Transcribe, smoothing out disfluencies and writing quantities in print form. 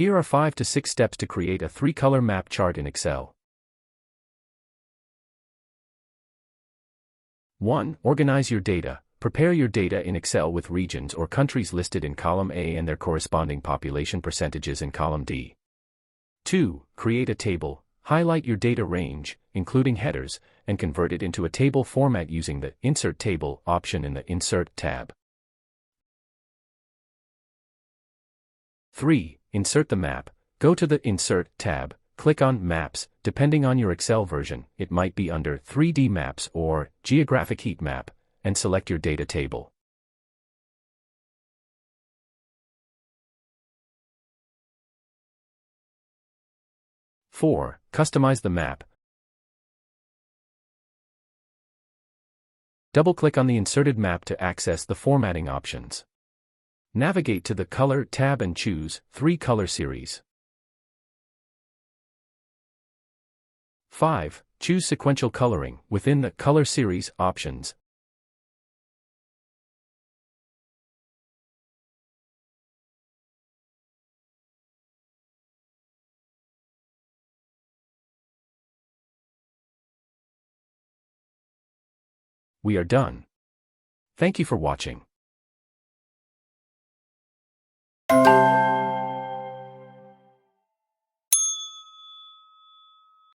Here are 5 to 6 steps to create a 3-color map chart in Excel. 1. Organize your data. Prepare your data in Excel with regions or countries listed in column A and their corresponding population percentages in column D. 2. Create a table. Highlight your data range, including headers, and convert it into a table format using the Insert Table option in the Insert tab. 3. Insert the map. Go to the Insert tab, click on Maps. Depending on your Excel version, it might be under 3D Maps or Geographic Heat Map, and select your data table. 4. Customize the map. Double-click on the inserted map to access the formatting options. Navigate to the Color tab and choose 3-color series. 5. Choose sequential coloring within the Color Series options. We are done. Thank you for watching.